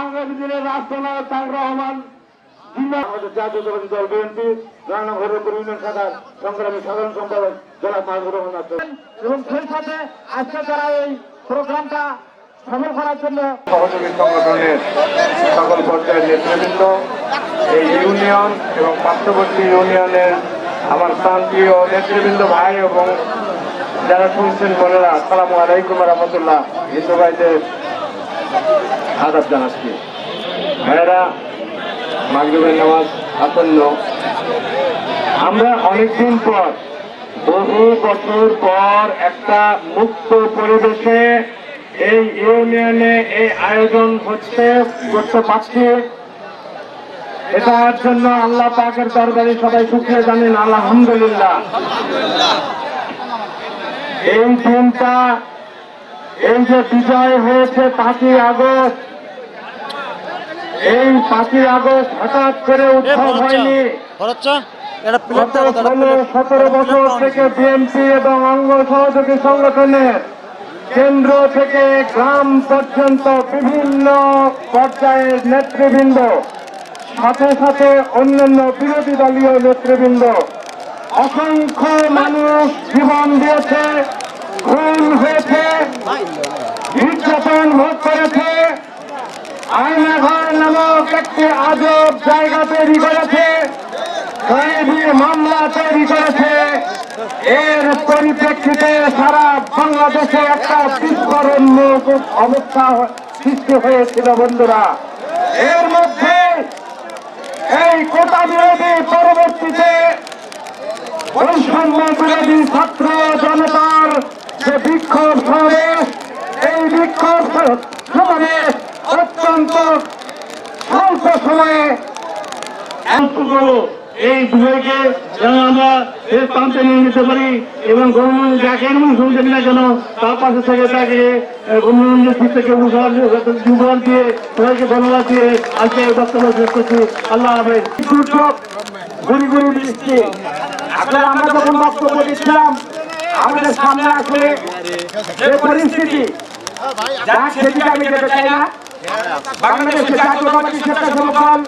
আগামী দিনের রাষ্ট্রনায়ক তারেক রহমান আমাদের জাতীয়তাবাদী দল বিএনপি রানাঘরের ইউনিয়ন শাখার সংগ্রামী সাধারণ সম্পাদক জনাব মাহবুব রহমান আছেন এবং সেই সাথে আজকে যারা এই প্রোগ্রামটা সফল করার জন্য সহযোগী সংগঠনের সকল পর্যায়ের নেতৃবৃন্দ এই ইউনিয়ন এবং পার্শ্ববর্তী ইউনিয়নের আমার প্রান্তীয় নেতৃবৃন্দ ভাই এবং যারা শুনছেন বোনেরা আসসালামু আলাইকুম রহমতুল্লাহ। হিন্দু ভাইদের আদাব জানাচ্ছি। ভাইয়েরা, মাগরিবের নামাজ আসন্ন। আমরা অনেকদিন পর, বহু বছর পর একটা মুক্ত পরিবেশে এই ইউনিয়নে এই আয়োজন করতে পারছি। এটার জন্য আল্লাহ পাকের দরবারে সবাই শুকরিয়া জানেন আলহামদুলিল্লাহ। এই দিনটা, এই যে বিজয় হয়েছে 5ই আগস্ট, এই 5ই আগস্ট হঠাৎ করে উৎসব হয়নি। 16-17 বছর থেকে বিএনপি এবং অঙ্গ সহযোগী সংগঠনের কেন্দ্র থেকে গ্রাম পর্যন্ত বিভিন্ন পর্যায়ের নেতৃবৃন্দ, সাথে সাথে অন্যান্য বিরোধী দলীয় নেতৃবৃন্দ, অসংখ্য মানুষ জীবন দিয়েছে, খুন হয়েছে, নির্যাতন ভোগ করেছে, আয়নাঘর নামক একটি আজব জায়গা তৈরি করেছে, গায়েবী মামলা তৈরি করেছে। এর পরিপ্রেক্ষিতে সারা বাংলাদেশে একটা বিস্ফোরণমূলক অবস্থা সৃষ্টি হয়েছিল বন্ধুরা। এর মধ্যে এই কোটা বিরোধী, পরবর্তীতে বৈষম্য বিরোধী ছাত্র জনতার যে বিক্ষোভ সমাবেশ, এই বিক্ষোভ সমাবেশ অত্যন্ত স্বল্প সময়ে এই বিষয়কে যেন আমরা এর প্রান্তে নিয়ে নিতে পারি এবং গণমঞ্চ যাকে শুনছেন না কেন তার পাশে থেকে তাকে গণমঞ্চের দিক থেকে উপহার দিয়ে সবাইকে ধন্যবাদ দিয়ে আজকে বক্তব্য শেষ করছি। আল্লাহ হাফেজ। ঘুরি ঘুরি বৃষ্টি আসলে আমরা যখন বক্তব্য দিচ্ছিলাম, আমাদের সামনে আসলে যে পরিস্থিতি, যা সেদিকে আমি যেতে চাই না। বাংলাদেশের জাতীয়তাবাদী স্বেচ্ছাসেবক দল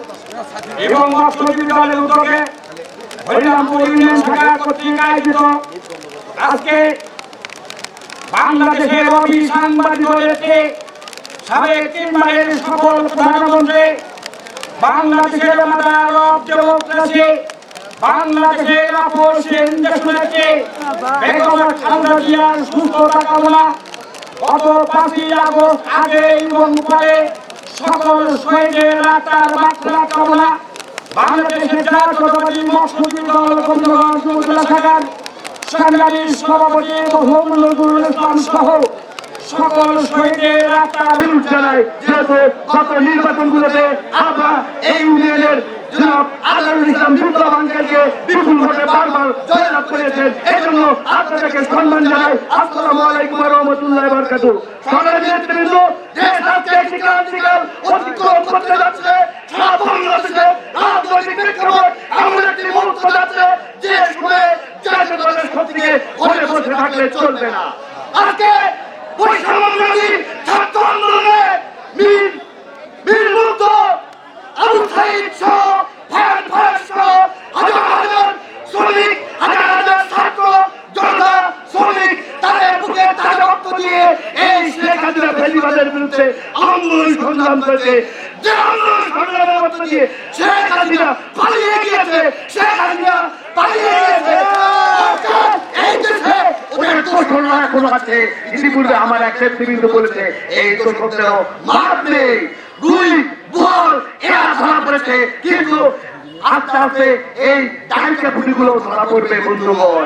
এবং মৎস্যজীবী দলের উদ্যোগে হরিরামপুর ইউনিয়ন শাখা কর্তৃক আয়োজিত আজকে বাংলাদেশের অবিসাংবাদিক রয়েছে সাবেক 3 বারের সফল প্রধানমন্ত্রী, বাংলাদেশের মাদার অফ ডেমোক্রেসি, বাংলাদেশের আপসেন দেশনেত্রী বেগম খালেদা জিয়ার সুস্থতা কামনা গত 5ই আগস্ট আগে এবং পরে সকল শহীদের আত্মার মাগফিরাত কামনা বাংলাদেশের জাতীয়তাবাদী মৎস্যজীবী দল গোবিন্দগঞ্জ উপজেলা শাখার সংগ্রামী সভাপতি মোহাম্মদ নজরুল ইসলাম সহ সকল শহীদের আত্মার জানাই। যেহেতু গত নির্বাচনগুলোতে আমরা এই ইউনিয়নের জনাব আজহারুল ইসলাম বিপ্লব আঙ্কেলকে বিপুল ভোটে বারবার জয়লাভ করেছেন, এই জন্য আপনাদেরকে সম্মান জানাই। আসসালামু আলাইকুম ওয়া রাহমাতুল্লাহি ওয়া বারাকাতুহু। সংগ্রামী নেতৃবৃন্দ, দেশ আজকে একটি ক্রান্তিকাল অতিক্রম করতে যাচ্ছে। সারা বাংলাদেশে রাজনৈতিক প্রেক্ষাপট এমন একটি মুহূর্ত যাচ্ছে যে শুনে জাতীয়তাবাদের শক্তিকে ঘরে বসে থাকলে চলবে না। আজকে বৈষম্যবিরোধী ছাত্র আন্দোলনে বীর মুগ্ধ আবু সাঈদ সহ হাজার হাজার শ্রমিক, হাজার হাজার ছাত্র জনতা শ্রমিক তাদের বুকে তাজা রক্ত দিয়ে এই শেখ হাসিনা ফ্যাসিবাদের বিরুদ্ধে আন্দোলন সংগ্রাম করেছে। যে আন্দোলন সংগ্রামের মধ্য দিয়ে শেখ হাসিনা পালিয়ে গিয়েছে, শেখ হাসিনা পালিয়ে গিয়েছে। এই দেশে ওদের দোষরা এখনো আছে। ইতিপূর্বে আমার এক নেতৃবৃন্দ বলেছে এই দোষরদেরও মাপ নেই, রুই বল এরা ধরা পড়েছে, কিন্তু আস্তে আস্তে এই ডাইকা পুটিগুলো ধরা পড়বে বন্ধুগণ।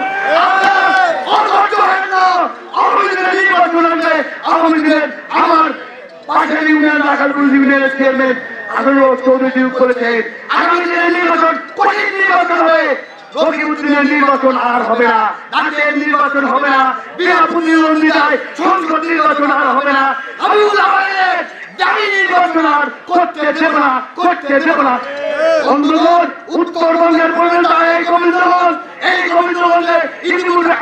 আওয়ামী লীগের আমার পাশের ইউনিয়ন রাখালপুর ইউনিয়নের চেয়ারম্যান আমিনুল চৌধুরী নিয়োগ করেছে। আগামী দিনের নির্বাচন কঠিন নির্বাচন হয়ে রকিবউদ্দিনের নির্বাচন আর হবে না, নাচের নির্বাচন হবে না, বিনা প্রতিদ্বন্দ্বিতায় সংসদ নির্বাচন আর হবে না। নির্বাচন আর করতে দেব না, করতে দেব না। বন্ধুগণ, উত্তরবঙ্গের গোবিন্দগঞ্জ এই গোবিন্দগঞ্জে ইতিমধ্যে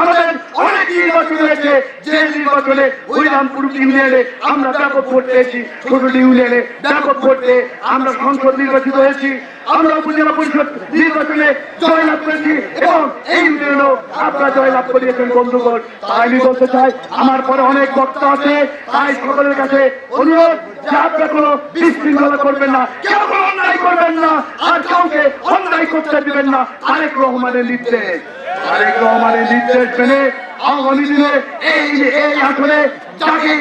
আমাদের অনেক নির্বাচন হয়েছে, যে নির্বাচনে হরিরামপুর ইউনিয়নে আমরা ব্যাপক ভোট পেয়েছি, ছোট ইউনিয়নে ব্যাপক ভোট পেয়ে আমরা সংসদ নির্বাচিত হয়েছি, আমরা উপজেলা পরিষদ নির্বাচনে জয়লাভ করেছি এবং এই ইউনিয়নেও আপনারা জয়লাভ করিয়েছেন বন্ধুগণ। তাই আমি বলতে চাই, আমার পরে অনেক বক্তা আছে, তাই সকলের কাছে অনুরোধ যে আপনারা কোনো বিশৃঙ্খলা করবেন না, কেউ কোনো অন্যায় করবেন না, আর কাউকে অন্যায় করতে দিবেন না। তারেক রহমানের নির্দেশ মেনে আগামী দিনে এই আসলে যাকে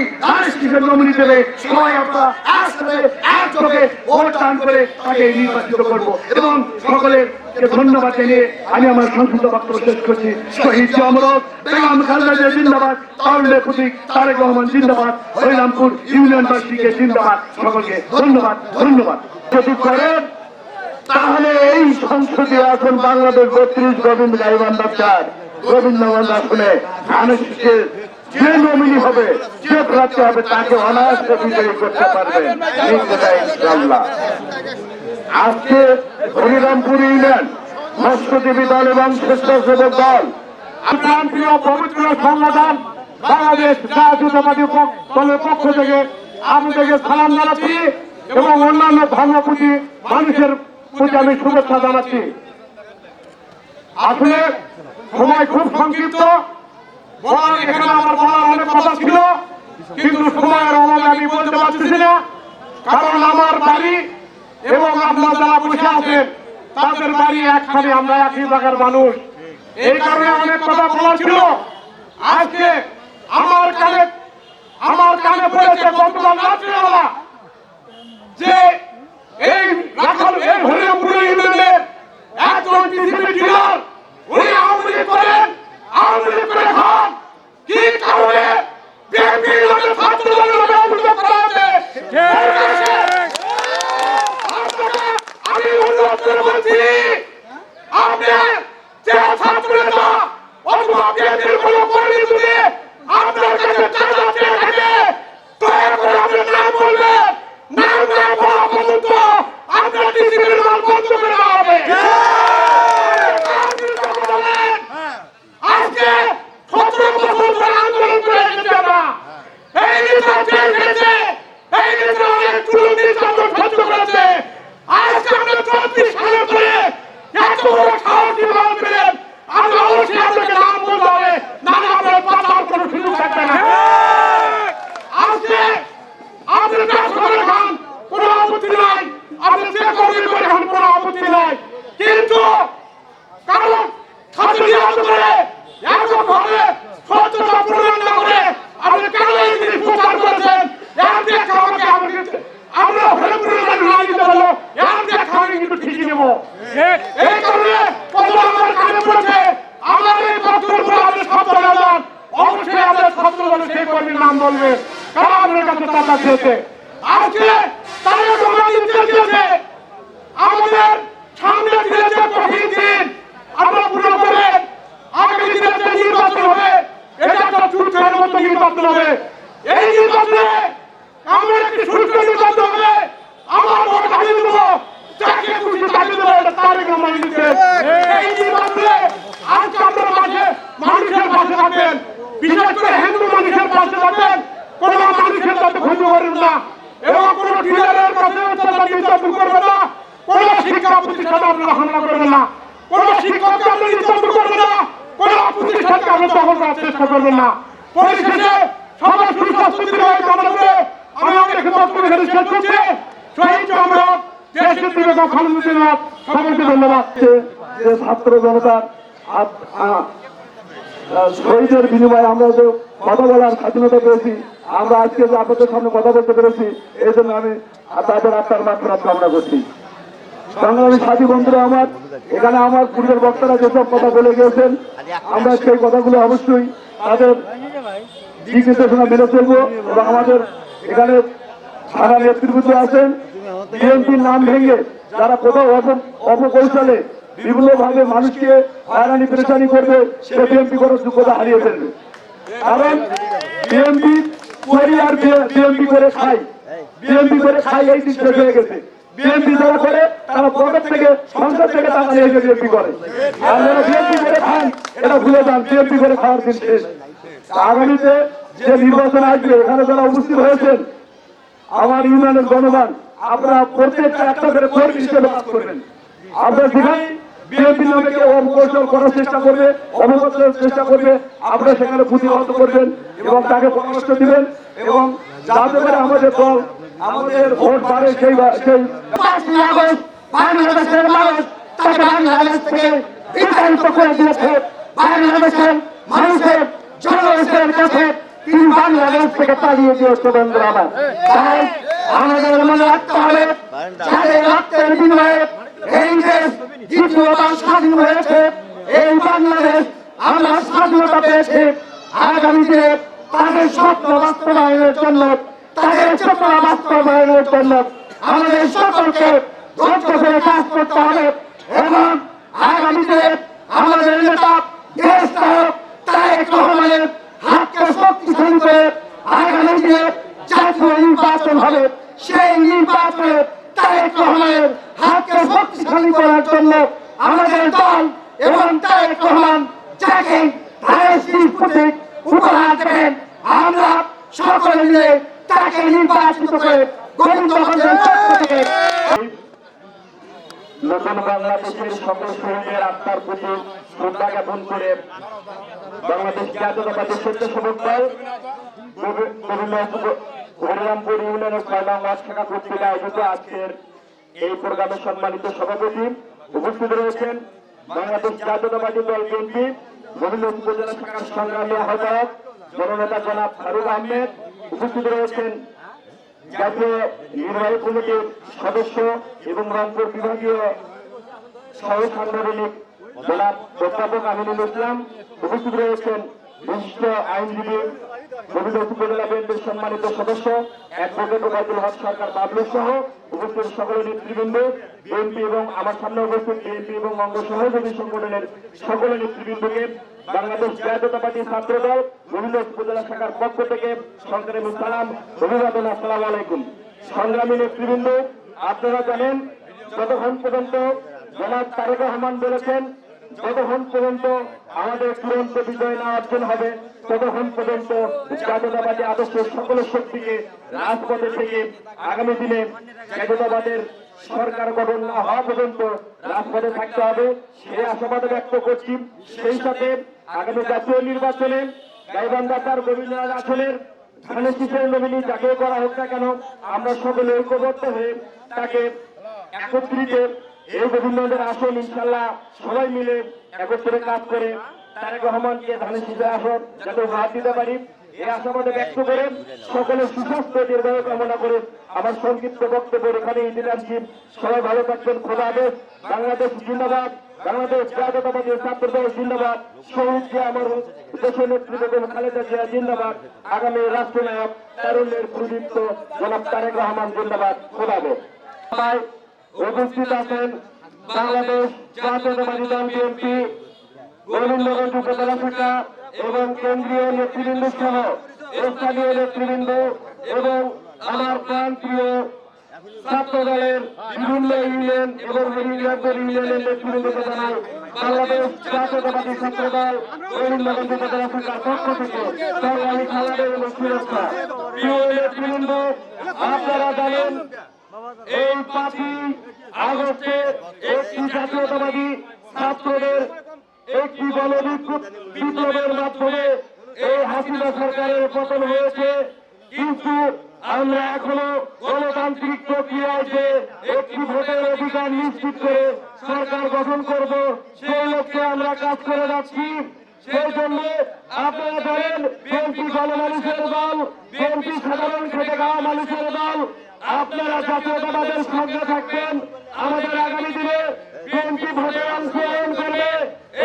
নমিনি দেবে সবাই আমরা একসাথে একযোগে ভোট দান করে তাকে নির্বাচিত করবো এবং সকলের ধন্যবাদ জানিয়ে আমি আমার সংক্ষিপ্ত বক্তব্য শেষ করছি। শহীদ অমরত বেগম খালেদা জিয়া জিন্দাবাদ, তারুণ্যের প্রতীক তারেক রহমান জিন্দাবাদ, হরিরামপুর ইউনিয়নবাসীকে জিন্দাবাদ। সকলকে ধন্যবাদ। যদি করেন তাহলে এই সংসদীয় আসন বাংলাদেশ 32 গোবিন্দগঞ্জ আসনে মানুষকে যে নমিনি হবে, যে প্রার্থী হবে তাকে অনায়াসে বিজয়ী করতে পারবেন ইনশাআল্লাহ। আজকে হরিরামপুর ইউনিয়ন মৎস্যজীবী দল এবং স্বেচ্ছাসেবক দল প্রিয় পবিত্র সংগঠন বাংলাদেশ জাতীয়তাবাদী দলের পক্ষ থেকে আপনাদেরকে সালাম জানাচ্ছি এবং অন্যান্য ধর্মপ্রতি মানুষের প্রতি আমি শুভেচ্ছা জানাচ্ছি। আসলে সময় খুব সংক্ষিপ্ত, এখানে আমার বলার অনেক কথা ছিল কিন্তু সময়ের অভাবে আমি বলতে পারতেছি না, কারণ আমার বাড়ি এবং আপনারা যারা বসে আছেন তাদের বাড়ি একখানে, আমরা একই জায়গার মানুষ, এই কারণে অনেক কথা বলার ছিল। আজকে আমার কানে পড়েছে গতকাল রাত্রিবেলা যে এই হরিরামপুর ইউনিয়নের একজন টিসিবি ডিলার উনি আওয়ামী লীগ করেন, আওয়ামী লীগ করে খান, কি কারণে বিএনপির লোকের ছাত্র দলের লোকের অভিযোগ করা হচ্ছে। আমি অনুরোধ করে বলছি, আপনি যে ছাত্র নেতা অথবা বিএনপির কোনো কর্মী যদি আপনার কাছে চাঁদা চেয়ে থাকে দয়া করে আপনার নাম বলবেন, নাম না বলা পর্যন্ত আপনার টিসিবির মাল বন্ধ করে দেওয়া হবে। আজকে 17 বছর ধরে আন্দোলন করে এসেছি আমরা, এই নির্বাচন হয়েছে, এই নির্বাচনের চুল নির্যাতন সহ্য করেছে। আজকে আমরা 34 সালের পরে এত বড় সাহসী ভাব পেলেন, আমরা অবশ্যই আপনাকে নাম বলতে হবে, নাহলে আপনার বাঁচার কোনো সুযোগ থাকবে না। আজকে আপনি ব্যবসা করে খান, কোনো আপত্তি নাই, আপনি যে কর্মী করে খান, কোনো আপত্তি নাই, কিন্তু কারণ ছাত্র নিহত করে এককভাবে সত্যতা প্রমাণ না করে আপনি কেন এই জিনিস প্রচার করেছেন? আমরা হরিপুরের না দিতে পারলো আমি কিন্তু ঠিকই নেব। এই কারণে কথা আমার কানে পড়ছে, আমার এই বক্তব্য আপনি ছাত্র নেন, অবশ্যই আমাদের ছাত্র দলের সেই কর্মীর নাম বলবে, কারণ আপনার কাছে টাকা চেয়েছে। আজকে তারা তোমার নির্দেশ দিয়েছে, আমাদের সামনে দিয়েছে কঠিন দিন, আপনারা পুরো করেন, আগামী দিনে যে নির্বাচন হবে এটা একটা চুটকার মতো নির্বাচন হবে। এই নির্বাচনে আমরা একটি সুষ্ঠু নির্বাচন হবে, আমার ভোট আমি দেবো, যাকে খুশি তাকে দেবো, এটা তারেক রহমানের নির্দেশ। এই নির্বাচনে আজকে আপনারা মানুষের পাশে থাকবেন, বিশেষ করে হিন্দু মানুষের পাশে থাকবেন, কোন মানুষের সাথে ক্ষতি করবেন না এবং কোন ডিলারের কাছে নির্যাতন করবেন না, কোন শিক্ষা প্রতিষ্ঠানে আপনারা হামলা করবেন না, কোন শিক্ষককে আপনি নির্যাতন করবেন না, কোন প্রতিষ্ঠানকে আপনি দখল করার চেষ্টা করবেন না। পরিশেষে সবার সুস্বাস্থ্য দীর্ঘায়ু কামনা করে আমি আমাদের বক্তব্য এখানে শেষ করছি। শহীদ আমরা দেশের বেগম খালেদা জিয়া, সকলকে ধন্যবাদ। যে ছাত্র জনতার শহীদের বিনিময়ে আমরা যে কথা বলার স্বাধীনতা পেয়েছি, আমরা আজকে যে আপনাদের সামনে কথা বলতে পেরেছি, এই জন্য আমি তাদের আত্মার মাত্রা কামনা করছি। সংগ্রামী সাথী বন্ধুরা, আমার এখানে আমার পূর্বের বক্তারা যেসব কথা বলে গিয়েছেন, আমরা সেই কথাগুলো অবশ্যই তাদের দিক নির্দেশনা মেনে চলবো এবং আমাদের এখানে সারা নেতৃবৃন্দ আছেন, বিএনপির নাম ভেঙে যারা কোথাও অপকৌশলে বিভিন্ন ভাবে মানুষকে হয়রানি পেরেশানি করবে, সে বিএনপি করার যোগ্যতা হারিয়ে ফেলবে। কারণ বিএনপি করি আর বিএনপি করে খাই, বিএনপি করে খাই, এই দিক শেষ হয়ে গেছে। বিএনপি যারা করে তারা পকেট থেকে সংসদ থেকে টাকা নিয়ে এসে বিএনপি করে। আর যারা বিএনপি করে খান এটা ভুলে যান, বিএনপি করে খাওয়ার দিন শেষ। আগামীতে যে নির্বাচন আসবে এখানে যারা উপস্থিত হয়েছেন আমার ইউনিয়নের জনগণ, আপনারা প্রত্যেকটা একটা করে কর্মী হিসেবে কাজ করবেন। আপনারা যেখানে বিএনপি নামে কেউ অপকৌশল করার চেষ্টা করবে, অবগত চেষ্টা করবে, আপনারা সেখানে প্রতিহত করবেন এবং তাকে পরামর্শ দিবেন এবং যাতে করে আমাদের দল আমাদের ভোট বাড়ে সেই 5ই আগস্ট বাংলাদেশের মানুষ তাকে বাংলাদেশ থেকে বিতাড়িত করে দিয়েছে। বাংলাদেশের মানুষের জনগণের কাছে তিনি বাংলাদেশ থেকে পালিয়ে দিয়েছে। বন্ধুরা আমার, তাই আমাদের মনে রাখতে হবে যাদের রক্তের বিনিময়ে এই দেশ দ্বিতীয়বার স্বাধীন হয়েছে, এই বাংলাদেশ আমরা স্বাধীনতা পেয়েছি। আগামী দিনে তাদের স্বপ্ন বাস্তবায়নের জন্য, তাদের স্বপ্ন বাস্তবায়নের জন্য আমাদের সকলকে ধৈর্য ধরে কাজ করতে হবে এবং আগামী দিনে আমাদের নেতা দেশ নায়ক তারেক রহমানের হাতকে শক্তিশালী করে আগামী দিনে জাতীয় নির্বাচন হবে। সেই নির্বাচনে তারেক রহমানের হাতকে শক্তিশালী করার জন্য আমাদের দল এবং তারেক রহমান যাকে ধানের প্রতীক উপহার দেবেন আমরা সকলে মিলে তাকে নির্বাচিত করে গোবিন্দগঞ্জের পক্ষ থেকে নতুন বাংলাদেশের সকল শহীদের আত্মার প্রতি শ্রদ্ধা জ্ঞাপন করে বাংলাদেশ জাতীয়তাবাদী স্বেচ্ছাসেবক দল হরিরামপুর ইউনিয়নের 6 নং ওয়ার্ড শাখা কর্তৃক আয়োজিত আজকের এই প্রোগ্রামের সম্মানিত সভাপতি উপস্থিত রয়েছেন বাংলাদেশ জাতীয়তাবাদী দল বিএনপি বিভিন্ন উপজেলা শাখার সংগ্রামী আহ্বায়ক জননেতা জনাব ফারুক আহমেদ, উপস্থিত রয়েছেন জাতীয় নির্বাহী কমিটির সদস্য এবং রংপুর বিভাগীয় সহ সাংগঠনিক জনাব অধ্যাপক আমিনুল ইসলাম, উপস্থিত রয়েছেন বিশিষ্ট আইনজীবী বিভিন্ন উপজেলা বিএনপির সম্মানিত সদস্য অ্যাডভোকেট ওবায়দুল হক সরকার বাবলু সহ উপস্থিত সকল নেতৃবৃন্দ, বিএনপি এবং আমার সামনে উপস্থিত বিএনপি এবং অঙ্গ সহযোগী সংগঠনের সকল নেতৃবৃন্দকে বাংলাদেশ জাতীয়তাবাদী ছাত্র দল বিভিন্ন উপজেলা শাখার পক্ষ থেকে সংগ্রামী সালাম অভিবাদন। আসসালামু আলাইকুম। সংগ্রামী নেতৃবৃন্দ, আপনারা জানেন যতক্ষণ পর্যন্ত জনাব তারেক রহমান বলেছেন যতক্ষণ পর্যন্ত আমাদের চূড়ান্ত বিজয় না অর্জন হবে ততক্ষণ পর্যন্ত জাতীয়তাবাদী আদর্শের সকল শক্তিকে রাজপথে থেকে আগামী দিনে জাতীয়তাবাদের সরকার গঠন না হওয়া পর্যন্ত রাজপথে থাকতে হবে সেই আশাবাদ ব্যক্ত করছি। সেই সাথে আগামী জাতীয় নির্বাচনে গাইবান্ধা তার গোবিন্দগঞ্জ আসনের ধানের শীষের নমিনি যাকে করা হোক না কেন আমরা সকলে ঐক্যবদ্ধ হয়ে তাকে একত্রিত এই গোবিন্দগঞ্জের আসন ইনশাল্লাহ সবাই মিলে একত্রে কাজ করে তারেক রহমানকে ধানের শীষের আসন যাতে উপহার দিতে পারি এই আশাবাদে ব্যক্ত করে সকলের সুস্বাস্থ্য দীর্ঘায়ু কামনা করে আমার সংক্ষিপ্ত বক্তব্য এখানে দিলাম। সবাই ভালো থাকবেন। খোদা হাফেজ। বাংলাদেশ জিন্দাবাদ। বাংলাদেশ জাতীয়তাবাদী ছাত্র দল জিন্দাবাদ। শহীদ জিয়া আমার দেশের নেত্রী বেগম খালেদা জিয়া জিন্দাবাদ। আগামী রাষ্ট্রনায়ক তারুণ্যের প্রদীপ্ত জনাব তারেক রহমান জিন্দাবাদ। খোদা হাফেজ। উপস্থিত আছেন বাংলাদেশ জাতীয়তাবাদী দল বিএনপি গোবিন্দগঞ্জ উপজেলা শাখা এবং কেন্দ্রীয় নেতৃবৃন্দ সহ স্থানীয় নেতৃবৃন্দ এবং আমার প্রান্তীয় ছাত্র দলের বিভিন্ন ইউনিয়ন এবং হরিরামপুর ইউনিয়নের নেতৃবৃন্দকে জানাই বাংলাদেশ জাতীয়তাবাদী ছাত্র দল গোবিন্দগঞ্জ উপজেলা শাখার পক্ষ থেকে সংগ্রামী খালাদের এবং সুরক্ষা। প্রিয় নেতৃবৃন্দ, আপনারা জানেন এই 5ই আগস্টে একটি জাতীয়তাবাদী ছাত্রদের একটি গণবিপ্লবের মাধ্যমে এই হাসিনা সরকারের পতন হয়েছে, কিন্তু আমরা এখনো গণতান্ত্রিক প্রক্রিয়ায় যে একটি ভোটের অধিকার নিশ্চিত করে সরকার গঠন করব সেই লক্ষ্যে আমরা কাজ করে যাচ্ছি। সেই জন্য আপনারা জানেন বিএনপি গণমানুষের দল, বিএনপি সাধারণ খেটে খাওয়া মানুষের দল। আপনারা জাতীয়তাবাদের সঙ্গে থাকবেন। আমাদের আগামী দিনে বিএনপি ভোটে অংশগ্রহণ করবে।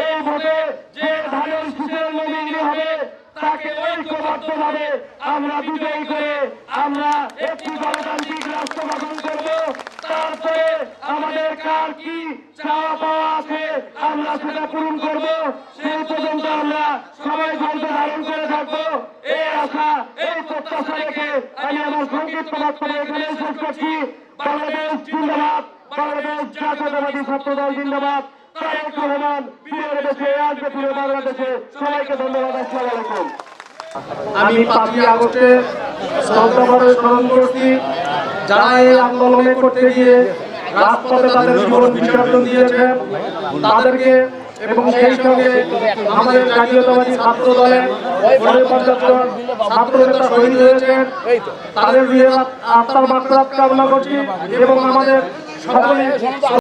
এই ভোটে যে ধানের শীষের নমিনি হবে তাকে ঐক্যবদ্ধভাবে আমরা বিজয়ী করে আমরা একটি গণতান্ত্রিক রাষ্ট্র গঠন করব। তারপরে আমাদের কার কি চাওয়া পাওয়া আছে আমরা সেটা পূরণ করব। সেই পর্যন্ত আমরা সবাই ধৈর্য ধারণ করে থাকবো। এই আশা এই প্রত্যাশা রেখে আমি আমার সংক্ষিপ্ত বক্তব্য এখানে শেষ করছি। বাংলাদেশ জিন্দাবাদ, বাংলাদেশ জাতীয়তাবাদী ছাত্রদল জিন্দাবাদ, তারেক রহমান ফিরে দেশে আসবে, ফিরে বাংলাদেশে। সবাইকে ধন্যবাদ। আসসালামু আলাইকুম। আমি 5ই আগস্টে শ্রদ্ধাভরে স্মরণ করছি যারা এই আন্দোলনে করতে গিয়ে রাজপথে তাদের জীবন বিসর্জন দিয়েছেন তাদেরকে, এবং সেই সঙ্গে আমাদের জাতীয়তাবাদী ছাত্র দলের 50 জন ছাত্র নেতা শহীদ হয়েছেন, তাদের আত্মার মাগফিরাত কামনা করছি এবং আমাদের সকলে